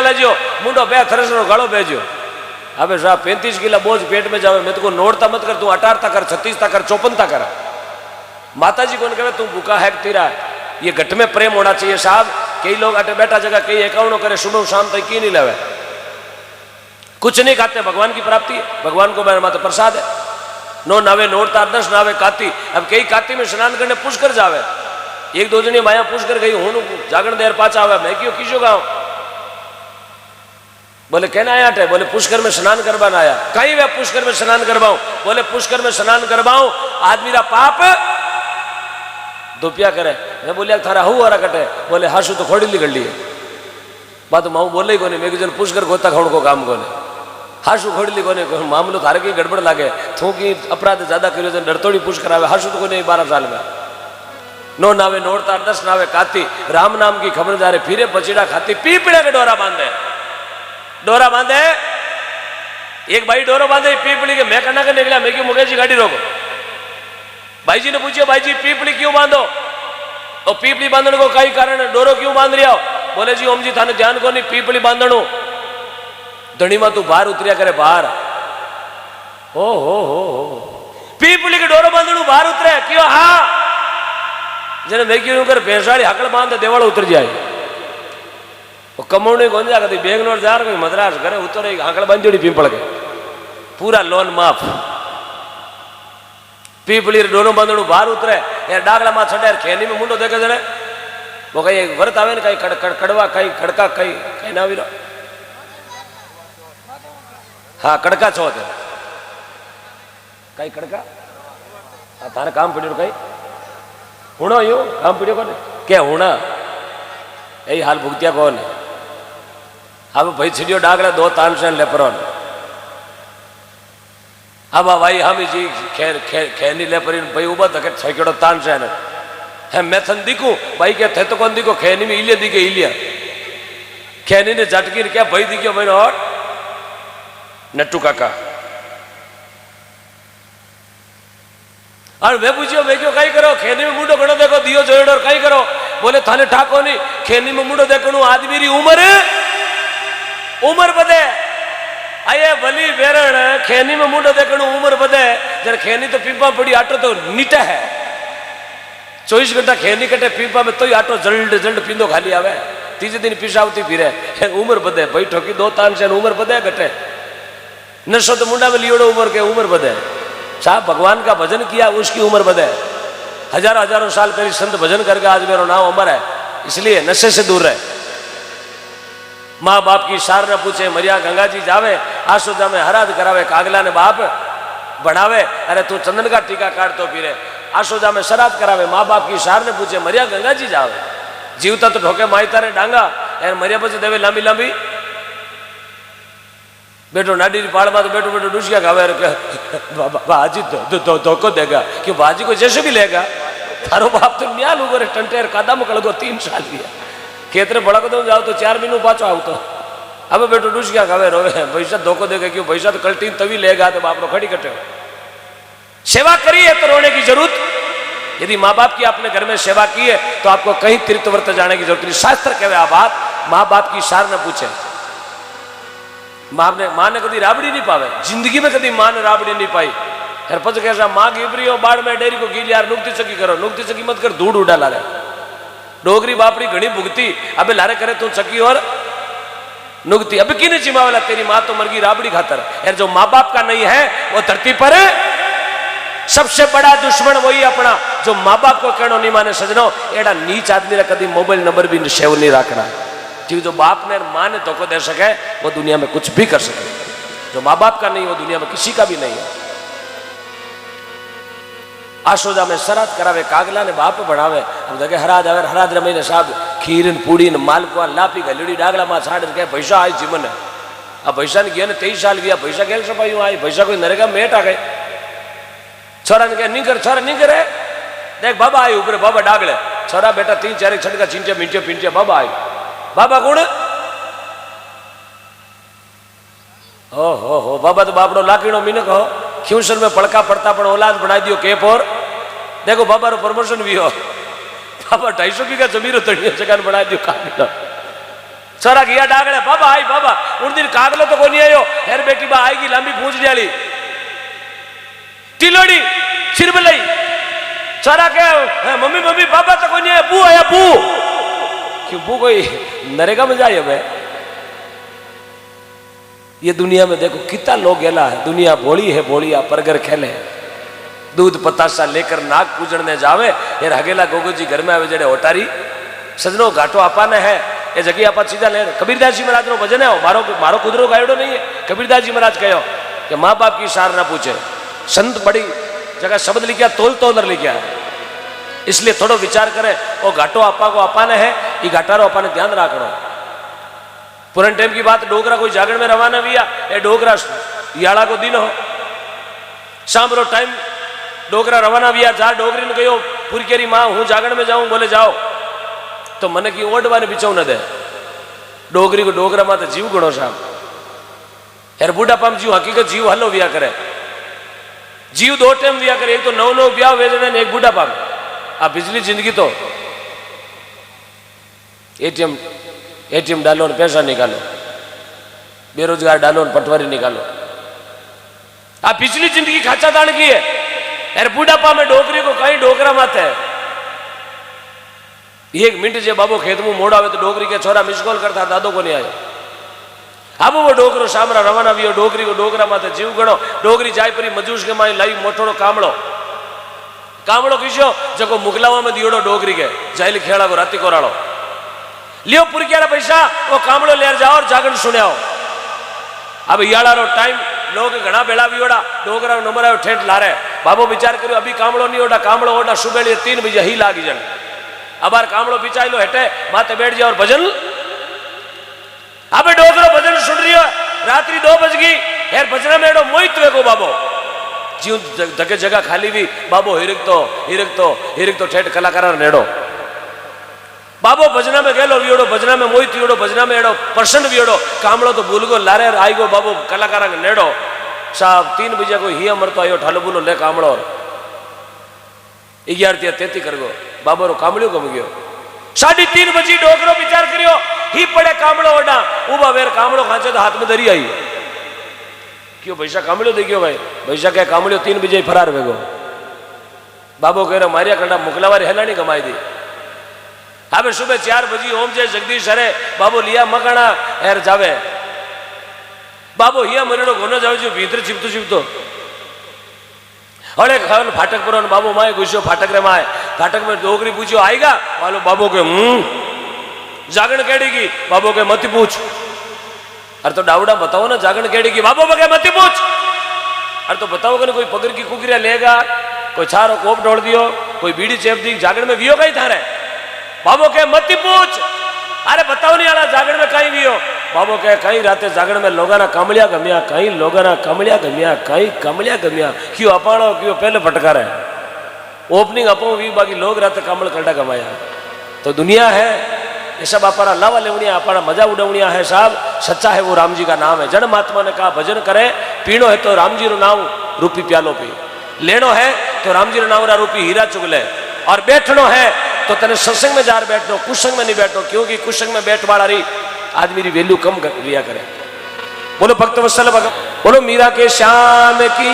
लेजो मुंडो बे थरसनो गाड़ो बेजो अबे साहब 35 किलो बोझ पेट में जावे मैं तुमको नोड़ता मत कर तू 18 कर 36 कर 54 कर माता जी कौन कहे तू भूखा है तेरा ये घट में प्रेम होना चाहिए साहब कई लोग अटे बैठा जगह कई एकाउंट करे सुबह शाम तक की नहीं लेवे कुछ नहीं खाते भगवान की प्राप्ति है भगवान को मेरा माता प्रसाद है नो नावे नोड़ता 10 नावे काती अब कई काती में स्नान करने पुष्कर जावे एक दो जनी माया पुष्कर गई हूं जागरण देर पाचा आवे मैं क्यों किसो गाँव बोले कहना आया टे बोले पुष्कर में स्नान करवा आया कहीं वे पुष्कर में स्नान करवाऊं बोले पुष्कर में स्नान करवाऊं आज मेरा पाप दुपिया करे मैं बोलिया थारा हूँ और कटे बोले हाशु तो खोड़ी निकल ली बात माऊ बोले ही कोने मैं जन पुष्कर गोता खाण को काम कोने हाशु खोड़ी ली कोने मामलो थारे की गड़बड़ लागे थू की अपराध ज्यादा करो जन डरतोड़ी पुष्कर आवे हाशु तो कोने 12 साल में नो नावे नोड़ता 10 नावे काती राम नाम की खबर जा रहे फिरे बचीड़ा खाती पीपड़े के डोरा बांधे एक भाई डोरो बांधे पीपड़ी के मैं करना के निकला मैं क्यों मुकेश जी गाड़ी रोको भाई जी ने पूछे भाई जी पीपड़ी क्यों बांधो और पीपड़ी बांधने को कई कारण डोरो क्यों बांध रहा हो बोले जी ओम जी थाने ध्यान को नहीं पीपड़ी बांधणो धनी में तू बाहर उतरिया करे बाहर हो पीपड़ी के डोरो बांधणू बाहर उतरे क्यों हाँ जने मैं क्यों कर भैंसाड़ी हकड़ बांध देवल उतर जाए वो कमौनी कौन जा कभी बेंगलोर जा रहा मद्रास करे उतरे आंकड़ बांधी पीपल के पूरा लोन माफ पीपली डोरो बांधणू बाहर उतरे यार डागला में छड़े खेनी में मुंडो देखे जने वो कहीं व्रत आवे कहीं कड़वा कहीं खड़का कहीं ना वीरो हाँ कड़का छो थे कहीं कड़का तारे काम पड़ो कहीं हुणो यो काम पड़ो कौन क्या हुणा यही हाल भुगतिया कौन अब भाई छिड़ियो डागला 2 तानसेन लेपरोन अब भाई हम जी खेनी लेपरी भाई उबा तक छकेड़ो तानसेन है मैथन दिखू भाई क्या थे तो कौन दिखो खेनी में इलिया दिखे इलिया खेनी ने झटकी क्या भाई दिखो भाई और नट्टू काका और वे पूछियो वे क्यों कहीं करो खेनी में मुंडो घणो देखो दियो जोड़ो और कहीं करो बोले थाने ठाको नहीं खेनी में मुंडो देखो आदमी री उम्र बदे आये भली बेरण खेनी में मुंडो देखो उम्र बदे जर खेनी तो पीपा पड़ी आटो तो नीटा है 24 घंटा खेनी कटे पीपा में तो ही आटो जल्द जल्द पींदो खाली आवे तीसरे दिन पिशावती फिरे उम्र बदे भाई ठोकी 2 तानसेन उम्र बदे घटे नशो तो मुंडा में लियोड़ो उम्र के उम्र बदे साहब भगवान का भजन किया उसकी उम्र बदे हजारों साल पहले संत भजन करके आज मेरा नाम अमर है इसलिए नशे से दूर रहे माँ बाप की सार न पूछे मरिया गंगा जी जावे आसोजा में हराद करावे कागला ने बाप बढ़ावे अरे तू चंदन का टीका काटतो फिरे आसोजा में शराब करावे माँ बाप की सार ने पूछे मरिया गंगा जी जावे जीवता तो ढोके माई तारे डांगा यार मरिया पछी देवे लांबी लांबी बेटो नाडी पाड़ में तो बेटो बेटो डूसिया खावे भाजी धोखो देगा क्यों भाजी को जैसे भी लेगा थारो बाप तो न्याल उगरे टंटेर कादा मुकल गो 3 साल दिया खेतरे बड़ा को जाओ तो 4 महीनों पाचो आओ तो अब बेटो डूसिया खावे रोवे भैसा धोखो देगा क्यों भैसा तो कल्टी तभी लेगा तो बाप रो खड़ी कटे सेवा करी है तो रोने की जरूरत यदि माँ बाप की आपने घर में सेवा की है तो आपको कहीं तीर्थ व्रत जाने की जरूरत नहीं शास्त्र कहे आ बात माँ बाप की सार न पूछे माँ ने कभी राबड़ी नहीं पावे जिंदगी में कभी माँ ने राबड़ी नहीं पाई फिर पच कैसा माँ गिबरी हो बाढ़ में डेरी को गील यार नुक्ति चकी करो नुक्ति चकी मत कर धूड़ उड़ा ला रहे डोगरी बापड़ी घनी भुगती अबे लारे करे तू चकी और नुक्ति अब की नहीं चिमावेला तेरी माँ तो मर गई राबड़ी खातर यार जो माँ बाप का नहीं है वो धरती पर सबसे बड़ा दुश्मन वही अपना जो माँ बाप को कहनो नहीं माने सजनो एड़ा नीच आदमी कभी मोबाइल नंबर भी सेव नहीं रखना क्योंकि जो बाप ने माँ ने धोखो दे सके वो दुनिया में कुछ भी कर सके जो माँ बाप का नहीं वो दुनिया में किसी का भी नहीं है आशोजा में शरात करावे कागला ने बाप बढ़ावे हम देखे हराज आवे हराज रमे ने साहब खीरन पूड़ी ने मालपुआ लापी गलड़ी डागला में छाड़ के पैसा आई जीवन है अब पैसा ने गया ने 23 साल गया पैसा क्या सफाई आई पैसा कोई नरेगा मेट आ गए छोरा ने कहा नहीं कर छोरा नहीं करे देख बाबा आई ऊपर बाबा डागले छोरा बेटा 3-4 छटका चिंचे मिंचे पिंचे बाबा आई बाबा गुण हो बाबा तो बापड़ो लाकीनो मीनक हो ख्यूसर में पड़का पड़ता पण औलाद बना दियो केप और देखो बाबा रो प्रमोशन भी हो बाबा 250 बीघा जमीन तड़िया जगह बना दियो छोरा गया डागड़े बाबा आई बाबा उन दिन कागलो तो कोनी आयो हेर बेटी बा आएगी लंबी पूंछ लियाली तिलोड़ी छिरबलई छोरा के मम्मी मम्मी बाबा तो कोनी आया बू आया बू क्यों बू कोई नरेगा में जाए भाई ये दुनिया में देखो कितना लोग गेला है दुनिया भोली है भोलिया परगर खेले दूध पताशा लेकर नाग पूजने जावे यार हगेला गोगो जी घर में आवे जड़े ओटारी सजनो घाटो आपाने है ये जगह आप सीधा ले कबीरदास जी महाराज नो भजन है मारो मारो कुदरो गायड़ो नहीं है कबीरदास जी महाराज कहो कि माँ बाप की सार ना पूछे संत बड़ी जगह शब्द लिखा तोल तोलर लिखा है इसलिए थोड़ो विचार करे वो घाटो आपा को अपाने है ये घाटारो अपाने ध्यान रखो पुराने टाइम की बात डोगरा कोई जागरण में रवाना हुआ ये डोगरा याड़ा को दिन हो शाम रो टाइम डोगरा रवाना हुआ जा डोगरी ने कहो पुरकेरी माँ हूँ जागरण में जाऊं बोले जाओ तो मन की ओडवा ने बिचाऊ न दे डोगरी को डोगरा में तो जीव गणो साहब यार बूढ़ापा में जीव हकीकत जीव हलो विया करे जीव दो टाइम विया करे एक तो नौ नौ ब्याह वेजने ने एक बूढ़ापा में आ बिजली जिंदगी तो एटीएम डालो पैसा निकालो बेरोजगार डालो पटवारी निकालो आ पिछली जिंदगी खाचा दान की है यार बूढ़ापा में डोगरी को कहीं डोगरा माते है एक मिनट जे बाबो खेत में मोड़ आवे तो डोगरी के छोरा मिस कॉल करता दादो को नहीं आयो अब वो डोगरो सामरा रवाना भी डोगरी को डोगरा माते जीव गणो डोगरी जाय परी मजूस के माई लाई मोटोड़ो कामड़ो कामड़ो किसो जको मुगलावा में दियोड़ो डोगरी के जाइली खेड़ा को राती कोराड़ो लियो पुरकिया पैसा वो कामड़ो लेर जाओ और जागरण सुने अब याड़ा रो टाइम लोग घना बेड़ा भी ओड़ा डोगरा नंबर आयो ठेठ लारे बाबो विचार करो अभी कामड़ो नहीं ओड़ा कामड़ो ओड़ा सुबह 3 बजे ही लागी जन अबार कामड़ो पिचाई लो हटे माते बैठ जाओ और भजन अबे डोगरो भजन सुन रही हो रात्रि 2 बज गई यार भजना में एडो मोहित वेगो बाबो जीव जगह जगह खाली भी बाबो हिरक तो ठेठ कलाकार नेड़ो बाबो भजना में गेलो वियोड़ो भजना में मोहित वियोड़ो भजना में एडो पर्सन वियोड़ो कामड़ो तो भूल गो लारे आई गो बाबो कलाकार नेड़ो साहब 3 बजे को ही मरतो आयो ठालो बोलो ले कामड़ो 11:33 कर गो बाबो रो कामड़ियो गम गयो 3:30 बजे डोगरो विचार करियो ही पड़े कामड़ो ओडा उबा वेर कामड़ो खांचे तो हाथ में धरी आई क्यों भैसा कामड़ियो दे गयो भाई भैसा क्या कामड़ियो 3 बजे फरार वेगो बाबो कह रहा मारिया कंडा मुकलावारी हेलानी कमाई दी अब सुबह 4 बजे ओम जय जगदीश हरे बाबो लिया मकाना एर जावे बाबो हिया मरेड़ो घोनो जावे जो भीतर छिपतो अरे खान फाटक पर बाबू माए घुसो फाटक रे माए फाटक में डोगरी पूछो आएगा वालो बाबू के जागरण केड़ी की बाबू के मत पूछ अरे तो डावड़ा बताओ ना जागरण केड़ी की बाबू के मत पूछ अरे तो बताओ कि कोई पगर की कुकरिया लेगा कोई छारो कोप ढोल दियो कोई बीड़ी चेप दी जागरण में वियो कहीं थारे बाबू के मत पूछ अरे बताओ नहीं आला जागरण में कहीं वियो बाबू के कहीं राते जागरण में लोगाना कमलिया गमिया कहीं लोगाना कमलिया गमिया कहीं कमलिया गमिया क्यों अपाणो क्यों पहले फटकारे ओपनिंग अपो भी बाकी लोग राते कमल कड़ा गमाया तो दुनिया है ये सब अपना लावा लेवनिया अपना मजा उड़वनिया है साहब सच्चा है वो राम जी का नाम है जन महात्मा ने कहा भजन करे पीनो है तो राम जी रो नाम रूपी प्यालो पी लेनो है तो राम जी रो नाम रा रूपी हीरा चुगले और बैठनो है तो तने सत्संग में जार बैठो कुसंग में नहीं बैठो क्योंकि कुसंग में बैठ वाला रही आदमी की वैल्यू कम लिया करे बोलो भक्त वत्सल बोलो मीरा के श्याम की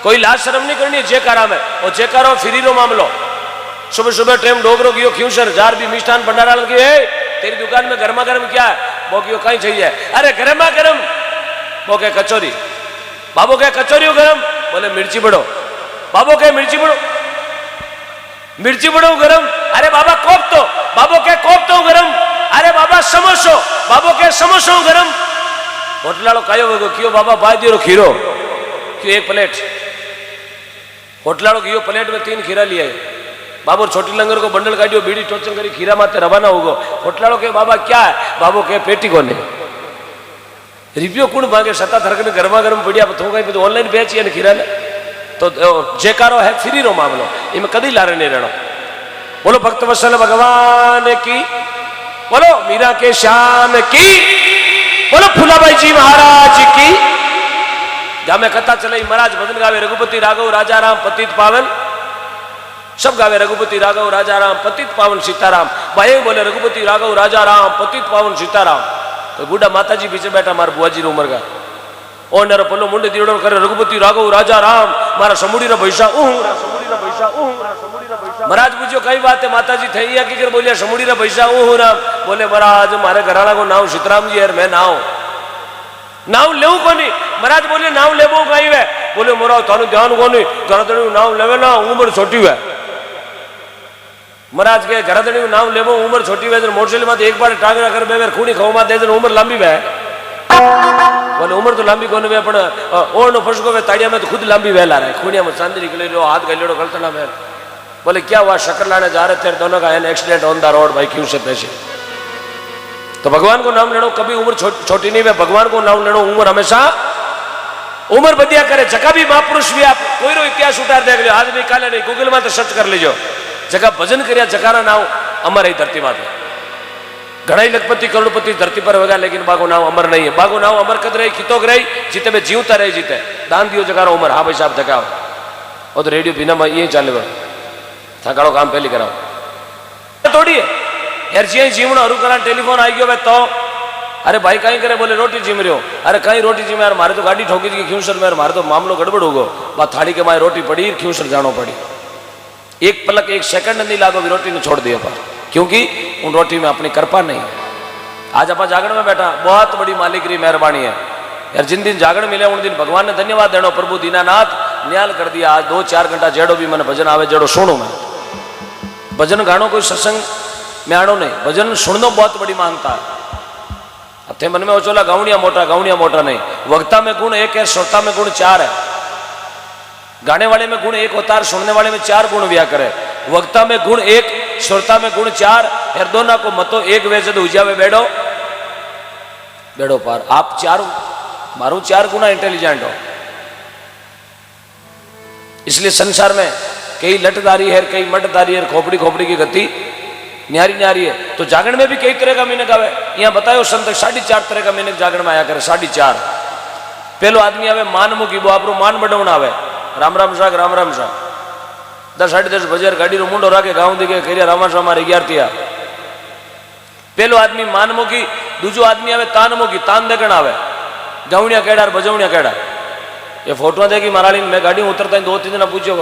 कोई लाज शर्म नहीं करनी जयकारा में और जयकारो फ्री रो मामलो सुबह सुबह टाइम डोगरो कियो क्यों सर जार भी मिष्ठान भंडारा लगे तेरी दुकान में गर्मा गर्म क्या है वो क्यों कहीं चाहिए अरे गर्मा गर्म वो क्या कचौरी बाबू क्या कचौरी गरम बोले मिर्ची बढ़ो बाबू क्या मिर्ची बढ़ो गरम अरे बाबा कोप तो बाबू क्या कोप तो गरम अरे बाबा समोसो बाबू क्या समोसो गरम होटलाड़ो कायो वेगो क्यों बाबा बाय दियो खीरो क्यों 1 प्लेट होटलाड़ो कियो प्लेट में 3 खीरा लिए बाबू छोटी लंगर को बंडल काटियो बीड़ी टोचन करी खीरा माते रवाना होगो होटलाड़ो के बाबा क्या है बाबू के पेटी कोने रिव्यू कुण मांगे सत्ता थरक ने गर्मा गर्म बढ़िया तो गई तो ऑनलाइन बेची है खीरा ने तो जयकारो है फ्री रो मामलो इनमें कदी लारे नहीं रहना बोलो भक्त वत्सल भगवान की बोलो मीरा के श्याम की बोलो फूलाबाई जी महाराज की जा में कथा चलाई महाराज भजन गावे रघुपति राघव राजा राम पतित पावन सब गावे रघुपति राघव राजा राम पतित पावन सीताराम। भाई बोले रघुपति राघव राजा राम पतित पावन सीताराम। तो बूढ़ा माता जी पीछे बैठा मारा बुआ जी उम्र का ओ नर पल्लो मुंडे दीड़ो करे रघुपति राघव राजा राम मारा समूडी रा पैसा महाराज पूछो कई बात है माता जी थी या कि बोलिया समूडी रा पैसा राम बोले महाराज मारे घराना को नाव सीताराम जी यार मैं नाव लेव कोनी। महाराज बोले नाव लेबो कई वे बोले मोरा थानु ध्यान कोनी घरदड़ी नाव लेवे ना उम्र छोटी वे। महाराज के घरदड़ी नाव लेबो उम्र छोटी वे मोटरसाइकिल में एक बार टांगरा कर बेर खूनी खाऊ में दे उम्र लंबी वे। बोले उम्र तो लंबी कोनी वे पण ओनो फसको वे ताड़िया में तो खुद लंबी वेला रहे खूनिया में चांदी निकले लो हाथ गलेड़ो गलतना में। बोले क्या हुआ शक्कर लाने जा रहे थे दोनों का एक्सीडेंट ऑन द रोड भाई क्यों से पैसे। तो भगवान को नाम लेनो कभी उम्र छोटी नहीं है। भगवान को नाम लेनो उम्र हमेशा उम्र बदिया करे। जगह भी महापुरुष भी आप कोई रो इतिहास उतार देख लो आज भी काले नहीं गूगल में तो सर्च कर लीजो जगह भजन करिया जगह नाव अमर है धरती माते। घना ही लखपति करोड़पति धरती पर होगा लेकिन बागो नाव अमर नहीं है। बागो नाव अमर कद रही खितोक रही जीते में जीवता रही जीते दान दियो जगह उमर। हाँ भाई साहब जगह और तो रेडियो बिना ये चले थकाड़ो काम पहली कराओ थोड़ी है यार जी जीवन अरु करा टेलीफोन आई गयो तो अरे भाई कहीं करे बोले रोटी जिम रहे हो। अरे कहीं रोटी जिम यार मारे तो गाड़ी ठोकी थी क्यों सर मेरे मारे तो मामलो गड़बड़ हो गो बात थाड़ी के माए रोटी पड़ी क्यों सर जानो पड़ी। एक पलक एक सेकंड नहीं लागो भी रोटी ने छोड़ दिया पर क्योंकि उन रोटी में अपनी कृपा नहीं है। आज आप जागरण में बैठा बहुत बड़ी मालिक री मेहरबानी है यार। जिन दिन जागरण मिले उन दिन भगवान ने धन्यवाद देनो प्रभु दीनानाथ न्याल कर दिया। आज 2-4 घंटा जेड़ो भी मैंने भजन आवे जेड़ो सुनो मैं भजन गानो कोई सत्संग में आनो नहीं भजन सुननो बहुत बड़ी मांगता है। अब थे मन में वो चोला गाउनिया मोटा नहीं। वक्ता में गुण एक है श्रोता में गुण 4 है। गाने वाले में गुण 1 होता है सुनने वाले में 4 गुण व्या करे। वक्ता में गुण 1 श्रोता में गुण 4 यार दोनों को मतो एक वैसे तो उजावे बेड़ो पार। आप 4 मारू 4 गुना इंटेलिजेंट हो इसलिए संसार में कई लटदारी है कई मटदारी है खोपड़ी की गति न्यारी है। तो जागरण में भी कई तरह का मिनक आवे। यहाँ बतायो संत 4.5 तरह का मिनक जागरण में आया करे 4.5। पहलो आदमी आवे मानमुखी वो आपरो मान बढ़ावना आवे राम राम शाह 10-10:30 बजे गाड़ी रो मुंडो राखे गाँव दिखे करिया रामा शाह मारे 11 थिया। पहलो आदमी मानमुखी दूजो आदमी आवे तानमुखी तान देखण आवे गावणिया केड़ा बजवणिया केड़ा। ये फोटो देखी महाराणी मैं गाड़ी में उतरता 2-3 दिन पूछो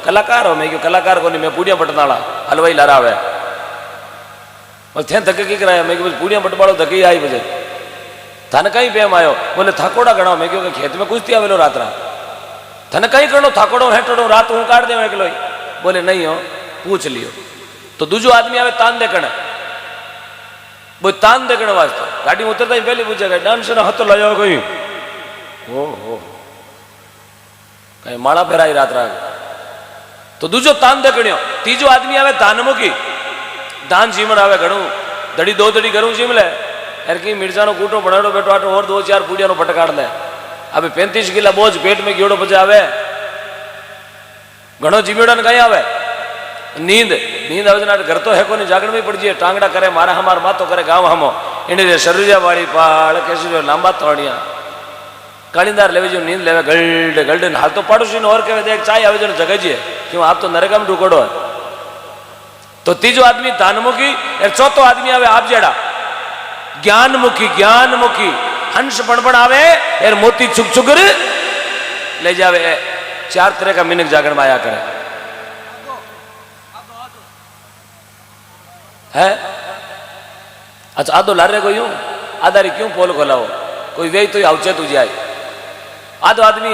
कलाकार हो मैं कलाकार को नहीं मैं पूड़िया बटनाला हलवाई लहरावे थे धक्के की कराया मैं पूड़िया बटवाड़ो धक्के आई बजे थाने कहीं प्रेम आयो बोले थाकोड़ा गणो मैं क्योंकि खेत में कुछ थी आवेलो रात थाने कहीं करो थाकोड़ो हेटोड़ो रात हूँ काट दे एकलो बोले नहीं हो पूछ लियो। तो दूजो आदमी आवे तान देखण वो तान देखण वास्ते गाड़ी में उतरता ही पहले पूछेगा डांस ना हतो लायो कोई हो कहीं माड़ा फेराई रात तो दूजो तान देखणियो। तीजो आदमी आवे दानमुखी दान जीमण आवे घणू दड़ी 2 दड़ी घणू जीम ले यार की मिर्चा नो कूटो बनाड़ो बेटो आटो और 2-4 पूड़िया नो पटकाड़ ले अबे 35 किला बोझ पेट में गियोड़ो बचे आवे घणो जीमेड़ा ने कहीं आवे नींद आवे ना घर तो है को नहीं जागरण में पड़ जाए टांगड़ा करे मारा हमार बातो करे गाँव हमो इन शरीर वाली पाड़ कैसे लंबा तोड़िया कालीदार लेवे जो नींद लेवे गल्ड हाल तो पड़ोसी और कहे देख चाय आवे जो जगह जी क्यों आप तो नरेगा में ढुकोड़ो है। तो तीजो आदमी दानमुखी और चौथो आदमी आवे आप जेड़ा ज्ञानमुखी हंस बड़बड़ आवे और मोती चुक ले जावे। 4 तरह का मिनक जागरण में आया करे है। अच्छा आधो लारे को यूं आधारी क्यों पोल खोलाओ कोई वे तो आवचे तू जाए आधो आदमी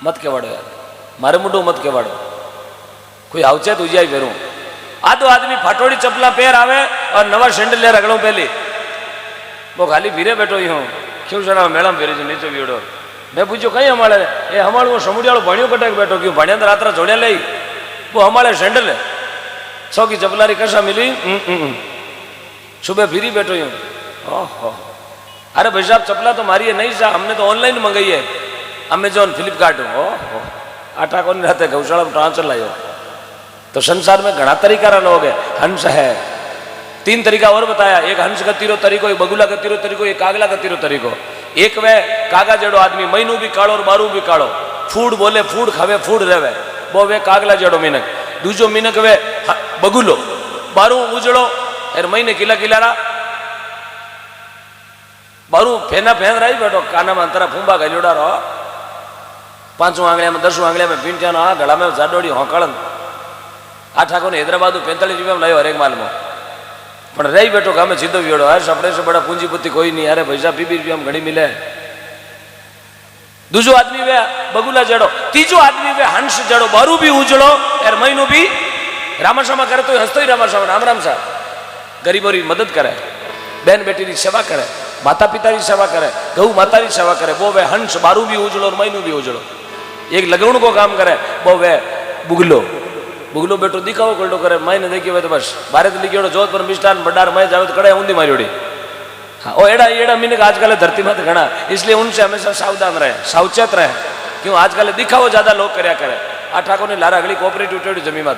मत केवाड़ो यार मारे मुंडो मत केवाड़ो कोई आवचे तू जाए फेरू। आधो आदमी फाटोड़ी चपला पैर आवे और नवा सेंडल ले रगड़ो पहले वो खाली भीरे बैठो ही हूँ क्यों सर मेला फेरी जो नीचे वीड़ो मैं पूछो कहीं हमारे ये हमारे वो समुडियाड़ो भणियों कटे बैठो क्यों भणिया तो रात जोड़िया ले वो हमारे सेंडल है 100 की चपलारी कसा मिली सुबह फिरी बैठो ही हूँ ओहो अरे भाई साहब चपला तो मारी है नहीं साहब हमने तो ऑनलाइन मंगाई है अमेजोन फ्लिपकार्ट ओहो आटा को नहीं रहते गौशाला में ट्रांसफर लाइयो। तो संसार में घना तरीका लोग है हंस है 3 तरीका और बताया एक हंस का तीरो तरीको एक बगुला का तीरो तरीको एक कागला का तीरो तरीको। एक वे कागा जेड़ो आदमी महीनू भी काड़ो और बारू भी काड़ो फूड बोले फूड खावे फूड रहे वो वे कागला जेड़ो मीनक दूजो मीनक वे बगुलो बारू उजड़ो एर महीने किला किलारा बारू फेना फेन रही बैठो काना में अंतरा फूंबा गलोड़ा रहो 5 आंगलिया में 10 आंगलिया में पींटिया ना गला में जाडोड़ी होकड़न आ ठाकुर ने हैदराबाद 45 रुपया में लायो हरेक माल में पण रही बैठो गामे सीधो व्योड़ो हर सपने से बड़ा पूंजीपति कोई नहीं अरे पैसा 20 रुपया में घड़ी मिले दूजो आदमी वे बगुला जड़ो तीजो आदमी वे हंस जड़ो बारू भी उजड़ो यार महीनों भी रामाश्यामा करे तो हंसतो ही रामाश्यामा राम राम सा गरीबों की मदद करे बहन बेटी की सेवा करे माता पिता की सेवा करे गौ माता की सेवा करे वो वे हंस बारू भी उजड़ो और महीनों भी उजड़ो एक लगन को काम करे वो वे बुगलो बुगलो बेटो दिखाओ कल्टो करे महीने देखिए वे तो बस भारत लिखियो जोधपुर मिष्ठान भंडार मैं जावे तो कड़े ऊंधी मारी हाँ ओ एड़ा एड़ा मीनक आजकल धरती में घना इसलिए उनसे हमेशा सावधान रहे सावचेत रहे क्यों आजकल दिखाओ ज्यादा लोग कर्या करे आ ठाकुर ने लारा अगली कोऑपरेटिव जमीन में